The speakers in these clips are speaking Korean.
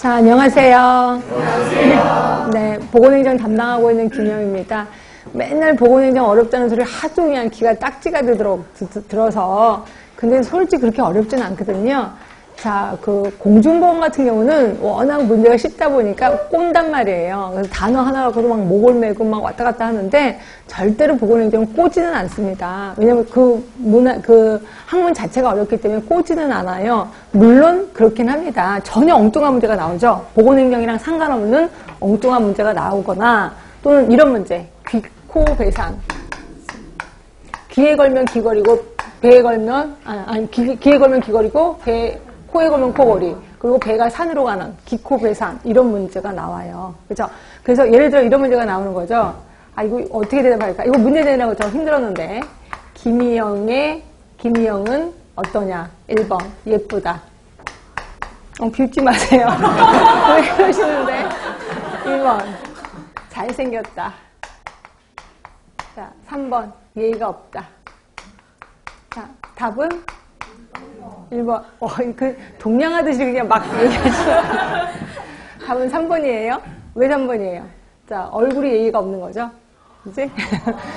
자, 안녕하세요. 안녕하세요. 네, 보건행정 담당하고 있는 김영입니다. 맨날 보건행정 어렵다는 소리 하도 그냥 귀가 딱지가 들어서 근데 솔직히 그렇게 어렵진 않거든요. 자, 그 공중보건 같은 경우는 워낙 문제가 쉽다 보니까 꼰단 말이에요. 그래서 단어 하나 갖고도 막 목을 메고 막 왔다 갔다 하는데 절대로 보건행정은 꼬지는 않습니다. 왜냐면 그 학문 자체가 어렵기 때문에 꼬지는 않아요. 물론 그렇긴 합니다. 전혀 엉뚱한 문제가 나오죠. 보건행정이랑 상관없는 엉뚱한 문제가 나오거나 또는 이런 문제. 귀, 코, 배산. 귀에 걸면 귀걸이고 배에 걸면 귀에 걸면 귀걸이고 코에 걸면 코걸이, 그리고 배가 산으로 가는 기코배산, 이런 문제가 나와요. 그죠? 그래서 예를 들어 이런 문제가 나오는 거죠. 아, 이거 어떻게 대답할까? 이거 문제 내느라고 좀 힘들었는데. 김희영은 어떠냐? 1번, 예쁘다. 비웃지 마세요. 왜 그러시는데? 1번, 잘생겼다. 자, 3번, 예의가 없다. 자, 답은? 1번. 그 동냥하듯이 그냥 막 얘기하시죠. 답은 3번이에요. 왜 3번이에요? 자, 얼굴이 예의가 없는 거죠. 그치?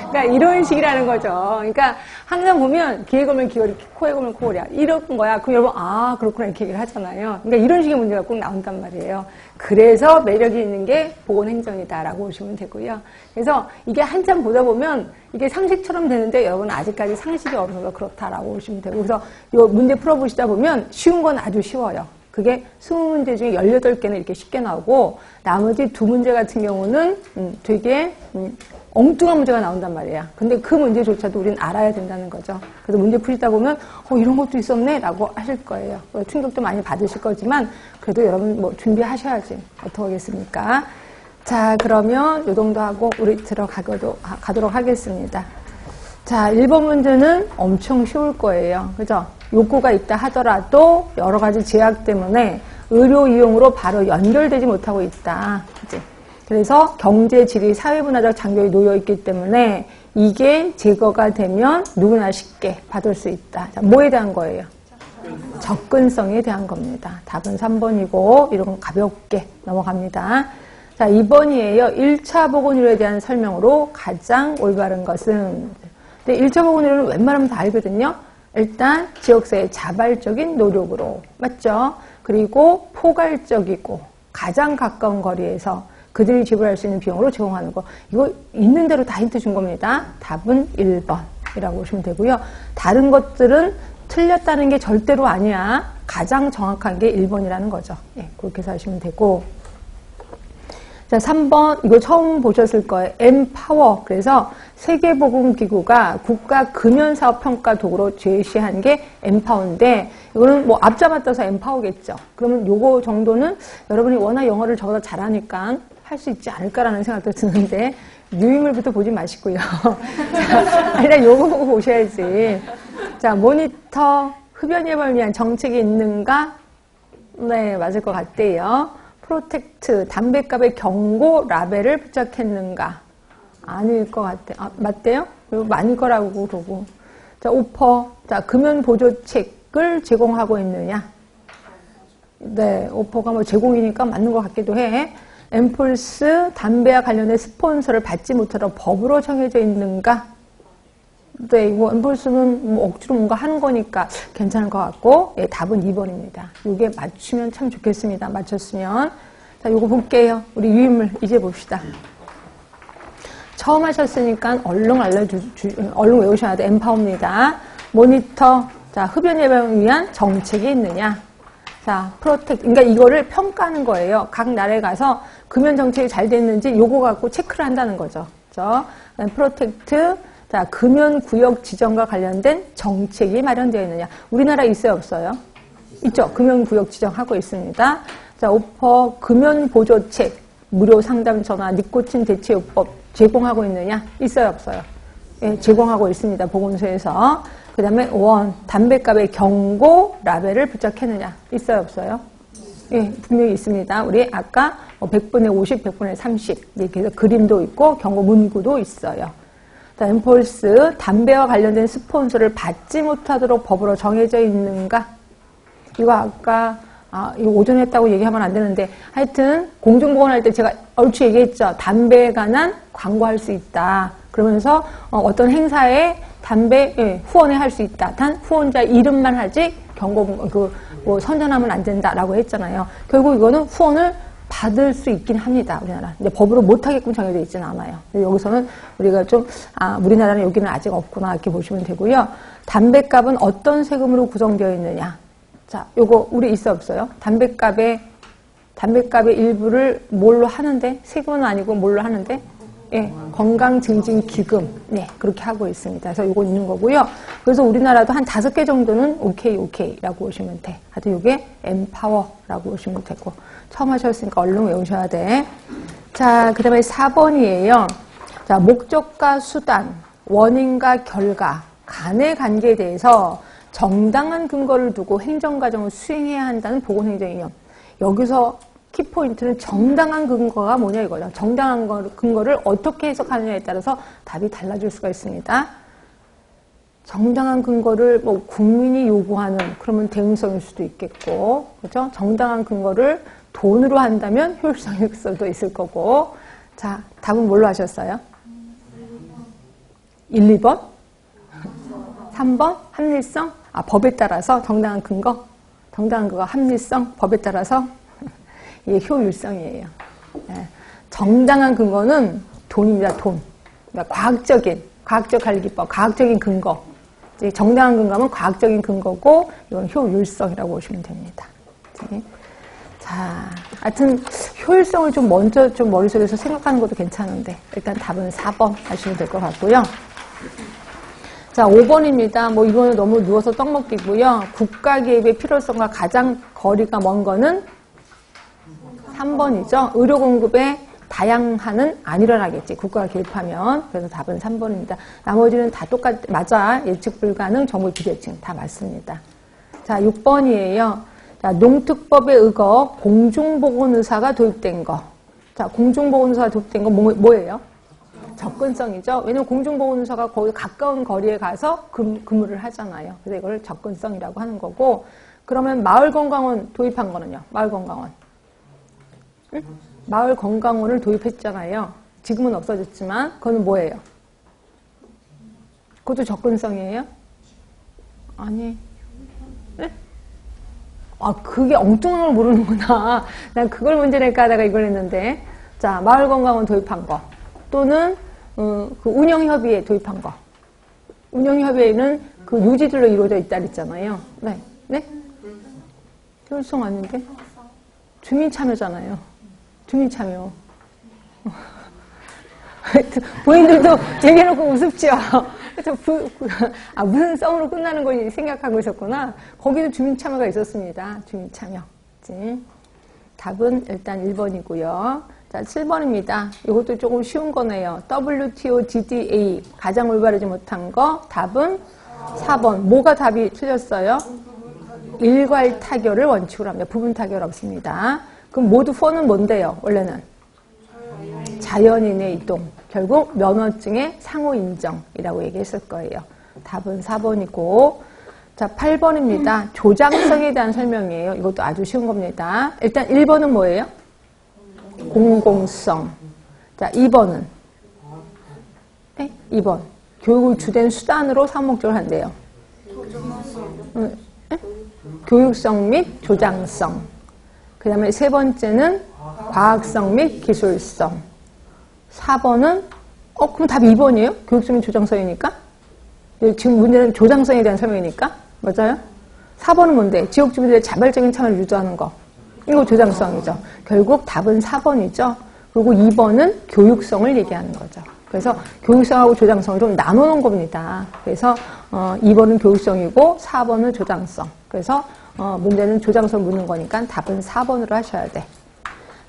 그러니까 이런 식이라는 거죠. 그러니까 항상 보면 귀에 걸면 귀걸이, 코에 걸면 코걸이야. 이런 거야. 그럼 여러분, 아, 그렇구나. 이렇게 얘기를 하잖아요. 그러니까 이런 식의 문제가 꼭 나온단 말이에요. 그래서 매력이 있는 게 보건행정이다라고 보시면 되고요. 그래서 이게 한참 보다 보면 이게 상식처럼 되는데 여러분 아직까지 상식이 없어서 그렇다라고 보시면 되고, 그래서 이 문제 풀어보시다 보면 쉬운 건 아주 쉬워요. 그게 20문제 중에 18개는 이렇게 쉽게 나오고, 나머지 2문제 같은 경우는 되게 엉뚱한 문제가 나온단 말이에요. 근데 그 문제조차도 우리는 알아야 된다는 거죠. 그래서 문제 풀이다 보면 이런 것도 있었네 라고 하실 거예요. 충격도 많이 받으실 거지만 그래도 여러분 뭐 준비하셔야지 어떡하겠습니까? 자, 그러면 요 정도 하고 우리 가도록 하겠습니다. 자, 1번 문제는 엄청 쉬울 거예요. 그죠? 욕구가 있다 하더라도 여러 가지 제약 때문에 의료 이용으로 바로 연결되지 못하고 있다. 그치? 그래서 경제, 지리, 사회문화적 장벽이 놓여있기 때문에 이게 제거가 되면 누구나 쉽게 받을 수 있다. 자, 뭐에 대한 거예요? 접근성에 대한 겁니다. 답은 3번이고 이런 건 가볍게 넘어갑니다. 자, 2번이에요. 1차 보건의료에 대한 설명으로 가장 올바른 것은. 근데 1차 보건의료는 웬만하면 다 알거든요. 일단 지역사회의 자발적인 노력으로, 맞죠? 그리고 포괄적이고 가장 가까운 거리에서 그들이 지불할 수 있는 비용으로 제공하는 거. 이거 있는 대로 다 힌트 준 겁니다. 답은 1번이라고 보시면 되고요. 다른 것들은 틀렸다는 게 절대로 아니야. 가장 정확한 게 1번이라는 거죠. 예, 그렇게 해서 하시면 되고. 자, 3번, 이거 처음 보셨을 거예요. 엠파워. 그래서 세계보건기구가 국가 금연사업평가 도구로 제시한 게 엠파워인데, 이거는 뭐 앞잡아떠서 엠파워겠죠. 그러면 요거 정도는 여러분이 워낙 영어를 저보다 잘하니까 할 수 있지 않을까라는 생각도 드는데, 유인물부터 보지 마시고요. 자, 일단 요거 보고 보셔야지. 자, 모니터, 흡연 예방을 위한 정책이 있는가? 네, 맞을 것 같대요. 프로텍트, 담뱃값의 경고 라벨을 부착했는가? 아닐 것 같아. 아, 맞대요? 그리고 많을 거라고 그러고. 자, 오퍼. 자, 금연보조책을 제공하고 있느냐? 네, 오퍼가 뭐 제공이니까 맞는 것 같기도 해. 엠폴스, 담배와 관련된 스폰서를 받지 못하도록 법으로 정해져 있는가? 네, 이거 엠폴스는 뭐 억지로 뭔가 하는 거니까 괜찮을 것 같고, 예, 답은 2번입니다. 이게 맞추면 참 좋겠습니다. 맞췄으면. 자, 요거 볼게요. 우리 유인물 이제 봅시다. 처음 하셨으니까 얼른 외우셔야 돼. 엠파워입니다. 모니터. 자, 흡연 예방을 위한 정책이 있느냐? 자, 프로텍트. 그러니까 이거를 평가하는 거예요. 각 나라에 가서 금연 정책이 잘 됐는지 요거 갖고 체크를 한다는 거죠. 그죠? 프로텍트. 자, 금연구역 지정과 관련된 정책이 마련되어 있느냐. 우리나라에 있어요, 없어요? 있죠. 금연구역 지정하고 있습니다. 자, 오퍼, 금연보조책, 무료 상담 전화, 니코틴 대체요법 제공하고 있느냐? 있어요, 없어요? 예, 제공하고 있습니다. 보건소에서. 그 다음에 원, 담뱃값의 경고 라벨을 부착했느냐? 있어요, 없어요? 예, 분명히 있습니다. 우리 아까 100분의 50, 100분의 30 이렇게 해서 그림도 있고 경고 문구도 있어요. 엠폴스, 담배와 관련된 스폰서를 받지 못하도록 법으로 정해져 있는가? 이거 아까 이거 오전에 했다고 얘기하면 안 되는데, 하여튼, 공중보건 할 때 제가 얼추 얘기했죠. 담배에 관한 광고할 수 있다. 그러면서, 어떤 행사에 담배, 후원회 할 수 있다. 단, 후원자 이름만 하지, 선전하면 안 된다라고 했잖아요. 결국 이거는 후원을 받을 수 있긴 합니다. 우리나라. 근데 법으로 못하게끔 정해져 있지는 않아요. 여기서는 우리가 좀, 우리나라는 여기는 아직 없구나. 이렇게 보시면 되고요. 담배값은 어떤 세금으로 구성되어 있느냐. 자, 요거, 우리 있어 없어요? 담배값의 일부를 뭘로 하는데? 세금은 아니고 뭘로 하는데? 예, 건강증진기금. 네, 그렇게 하고 있습니다. 그래서 요거 있는 거고요. 그래서 우리나라도 한 5개 정도는 오케이라고 보시면 돼. 하여튼 요게 엠파워라고 보시면 되고. 처음 하셨으니까 얼른 외우셔야 돼. 자, 그 다음에 4번이에요. 자, 목적과 수단, 원인과 결과 간의 관계에 대해서 정당한 근거를 두고 행정과정을 수행해야 한다는 보건행정이념. 여기서 키포인트는 정당한 근거가 뭐냐 이거죠. 정당한 근거를 어떻게 해석하느냐에 따라서 답이 달라질 수가 있습니다. 정당한 근거를 국민이 요구하는 그러면 대응성일 수도 있겠고, 그렇죠? 정당한 근거를 돈으로 한다면 효율성일 수도 있을 거고. 자, 답은 뭘로 하셨어요? 1, 2번? 3번? 합리성? 법에 따라서 정당한 근거? 정당한 근거, 합리성? 법에 따라서? 이게 효율성이에요. 네. 정당한 근거는 돈입니다, 돈. 그러니까 과학적 관리기법, 과학적인 근거. 이제 정당한 근거는 과학적인 근거고, 이건 효율성이라고 보시면 됩니다. 네. 자, 하여튼, 효율성을 좀 먼저 좀 머릿속에서 생각하는 것도 괜찮은데, 일단 답은 4번 하시면 될 것 같고요. 자, 5번입니다. 이거는 너무 누워서 떡먹기고요. 국가 개입의 필요성과 가장 거리가 먼 거는 3번이죠. 의료 공급의 다양화는 안 일어나겠지. 국가가 개입하면. 그래서 답은 3번입니다. 나머지는 다 맞아. 예측 불가능, 정부 비대칭. 다 맞습니다. 자, 6번이에요. 자, 농특법에 의거 공중보건의사가 도입된 거. 자, 공중보건의사가 도입된 건 뭐예요? 접근성이죠. 왜냐면 공중보건의사가 거기 가까운 거리에 가서 근무를 하잖아요. 그래서 이걸 접근성이라고 하는 거고. 그러면 마을건강원 도입한 거는요? 마을건강원. 응? 마을건강원을 도입했잖아요. 지금은 없어졌지만 그건 뭐예요? 그것도 접근성이에요? 아니. 네? 그게 엉뚱한 걸 모르는구나. 난 그걸 문제 낼까 하다가 이걸 했는데. 자, 마을건강원 도입한 거. 또는 그 운영협의회 도입한 거. 운영협의회는 그 유지들로 이루어져 있다 그랬잖아요. 네. 네? 효율성 아닌데? 주민참여잖아요. 주민참여. 본인들도 얘기해놓고 우습죠? 무슨 썸으로 끝나는 걸 생각하고 있었구나. 거기도 주민참여가 있었습니다. 주민참여. 답은 일단 1번이고요. 자, 7번입니다. 이것도 조금 쉬운 거네요. WTO GDA 가장 올바르지 못한 거. 답은 4번. 뭐가 답이 틀렸어요? 일괄 타결을 원칙으로 합니다. 부분 타결 없습니다. 그럼 모두 후원은 뭔데요? 원래는 자연인의 이동. 결국 면허증의 상호 인정이라고 얘기했을 거예요. 답은 4번이고. 자, 8번입니다. 조장성에 대한 설명이에요. 이것도 아주 쉬운 겁니다. 일단 1번은 뭐예요? 공공성. 자, 2번은? 네? 2번. 교육을 주된 수단으로 사목적을 한대요. 네? 교육성 및 조장성. 그 다음에 3번째는 과학성 및 기술성. 4번은? 그럼 답이 2번이에요? 교육성 및 조장성이니까? 지금 문제는 조장성에 대한 설명이니까? 맞아요? 4번은 뭔데? 지역 주민들의 자발적인 참여를 유도하는 거. 이거 조장성이죠. 결국 답은 4번이죠. 그리고 2번은 교육성을 얘기하는 거죠. 그래서 교육성하고 조장성을 좀 나누는 겁니다. 그래서 2번은 교육성이고 4번은 조장성. 그래서 문제는 조장성을 묻는 거니까 답은 4번으로 하셔야 돼.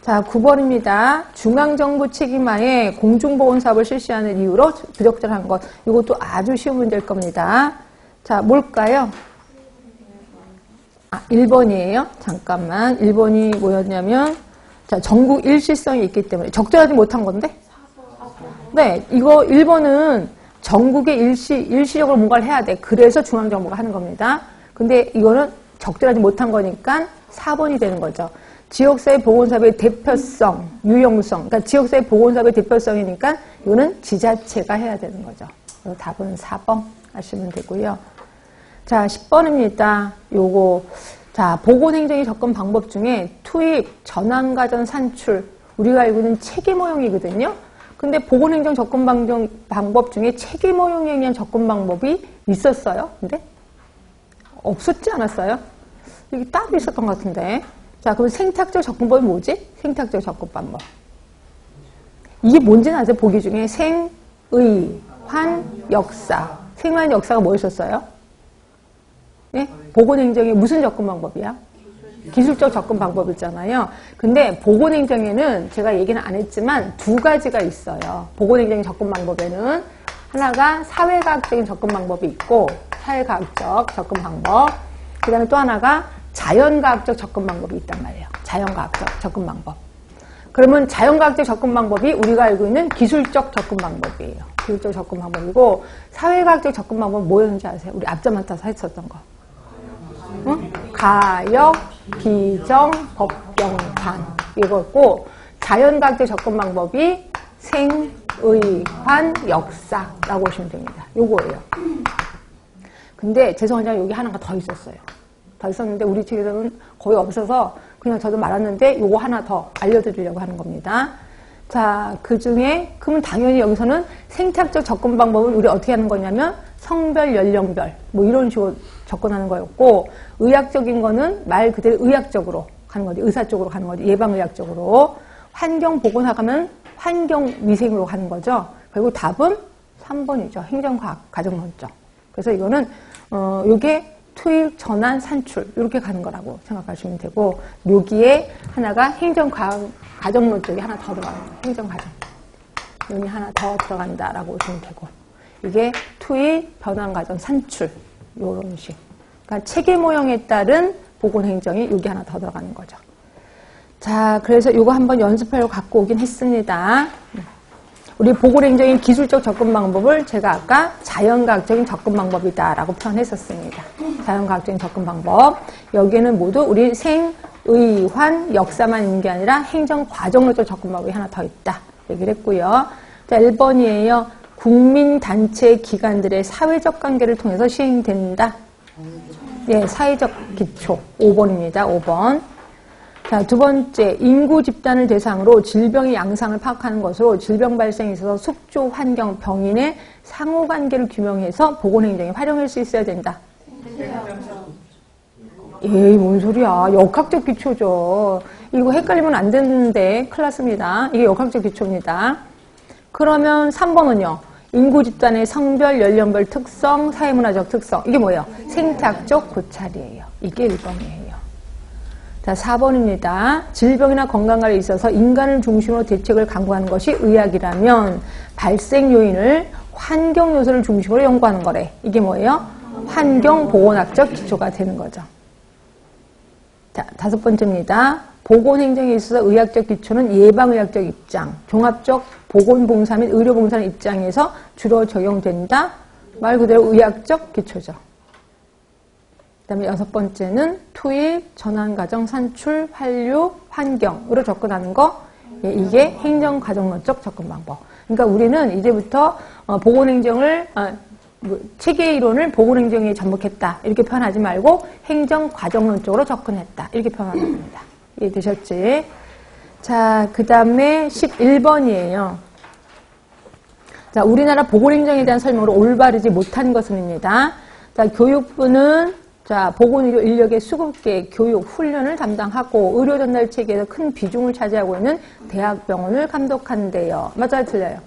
자, 9번입니다. 중앙정부 책임하에 공중보건사업을 실시하는 이유로 부적절한 것. 이것도 아주 쉬운 문제일 겁니다. 자, 뭘까요? 1번이에요. 잠깐만. 1번이 뭐였냐면, 자, 전국 일시성이 있기 때문에 적절하지 못한 건데? 네, 이거 1번은 전국에 일시적으로 뭔가를 해야 돼. 그래서 중앙정부가 하는 겁니다. 근데 이거는 적절하지 못한 거니까 4번이 되는 거죠. 지역사회 보건사업의 대표성, 유용성. 그러니까 지역사회 보건사업의 대표성이니까 이거는 지자체가 해야 되는 거죠. 그래서 답은 4번 하시면 되고요. 자, 10번입니다. 요거. 자, 보건행정의 접근 방법 중에 투입, 전환과정, 산출. 우리가 알고 있는 체계모형이거든요. 근데 보건행정 접근 방법 중에 체계모형에 의한 접근 방법이 있었어요. 근데 없었지 않았어요? 이게 따로 있었던 것 같은데. 자, 그럼 생탁적 접근법이 뭐지? 생탁적 접근 방법. 이게 뭔지는 아세요? 보기 중에 생, 의, 환, 역사. 생환, 역사가 뭐였었어요? 예? 보건행정의 무슨 접근 방법이야? 기술적 접근 방법 있잖아요. 근데 보건행정에는 제가 얘기는 안 했지만 두 가지가 있어요. 보건행정의 접근 방법에는 하나가 사회과학적인 접근 방법이 있고, 사회과학적 접근 방법. 그 다음에 또 하나가 자연과학적 접근 방법이 있단 말이에요. 자연과학적 접근 방법. 그러면 자연과학적 접근 방법이 우리가 알고 있는 기술적 접근 방법이에요. 기술적 접근 방법이고, 사회과학적 접근 방법은 뭐였는지 아세요? 우리 앞자만 따서 했었던 거. 응? 가역, 기정, 법경관. 이거고, 자연과학적 접근 방법이 생, 의, 환, 역사라고 보시면 됩니다. 요거예요. 근데 죄송하지만 여기 하나가 더 있었어요. 더 있었는데 우리 책에서는 거의 없어서 그냥 저도 말았는데 요거 하나 더 알려드리려고 하는 겁니다. 자, 그 중에 그러면 당연히 여기서는 생탁적 접근 방법을 우리 어떻게 하는 거냐면 성별, 연령별 뭐 이런 식으로 접근하는 거였고, 의학적인 거는 말 그대로 의학적으로 가는 거지. 의사 쪽으로 가는 거지. 예방의학적으로. 환경보건학하면 환경위생으로 가는 거죠. 그리고 답은 3번이죠. 행정과학, 가정론적. 그래서 이거는 요게 투입, 전환, 산출 이렇게 가는 거라고 생각하시면 되고, 여기에 하나가 행정과학, 가정론 쪽이 하나 더 들어가는 거예요. 행정과정. 여기 하나 더 들어간다라고 보시면 되고, 이게 투입, 변환과정, 산출 요런 식. 그러니까 체계 모형에 따른 보건행정이 여기 하나 더 들어가는 거죠. 자, 그래서 이거 한번 연습하려고 갖고 오긴 했습니다. 우리 보건행정의 기술적 접근 방법을 제가 아까 자연과학적인 접근 방법이다라고 표현했었습니다. 자연과학적인 접근 방법. 여기에는 모두 우리 생, 의, 환, 역사만 있는 게 아니라 행정과정론적 접근 방법이 하나 더 있다. 얘기를 했고요. 자, 1번이에요. 국민단체 기관들의 사회적 관계를 통해서 시행된다. 예, 사회적 기초. 5번입니다. 5번. 자, 두 번째, 인구 집단을 대상으로 질병의 양상을 파악하는 것으로 질병 발생에 있어서 숙조, 환경, 병인의 상호관계를 규명해서 보건행정에 활용할 수 있어야 된다. 에이, 뭔 소리야. 역학적 기초죠. 이거 헷갈리면 안 되는데 큰일 났습니다. 이게 역학적 기초입니다. 그러면 3번은요. 인구 집단의 성별, 연령별 특성, 사회문화적 특성. 이게 뭐예요? 생탁적 고찰이에요. 이게 1번이에요. 자, 4번입니다. 질병이나 건강관리에 있어서 인간을 중심으로 대책을 강구하는 것이 의학이라면 발생 요인을 환경 요소를 중심으로 연구하는 거래. 이게 뭐예요? 환경보건학적 기초가 되는 거죠. 자, 5번째입니다. 보건행정에 있어서 의학적 기초는 예방의학적 입장, 종합적 보건봉사 및 의료봉사의 입장에서 주로 적용된다. 말 그대로 의학적 기초죠. 그 다음에 6번째는 투입, 전환과정, 산출, 환류, 환경으로 접근하는 거. 예, 이게 행정과정론적 접근 방법. 그러니까 우리는 이제부터 보건행정을 체계이론을 보건행정에 접목했다 이렇게 표현하지 말고 행정과정론적으로 접근했다 이렇게 표현하는 겁니다. 이해되셨지? 자, 그 다음에 11번이에요. 자, 우리나라 보건행정에 대한 설명으로 올바르지 못한 것은입니다. 자, 교육부는 자, 보건의료 인력의 수급계, 교육, 훈련을 담당하고 의료 전달 체계에서 큰 비중을 차지하고 있는 대학병원을 감독한대요. 맞아요, 틀려요?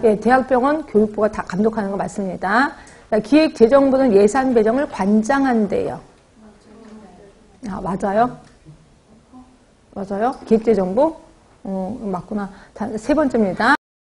예, 대학병원 교육부가 다 감독하는 거 맞습니다. 자, 기획재정부는 예산 배정을 관장한대요. 아, 맞아요? 맞아요? 기획재정부? 맞구나. 세 번째입니다.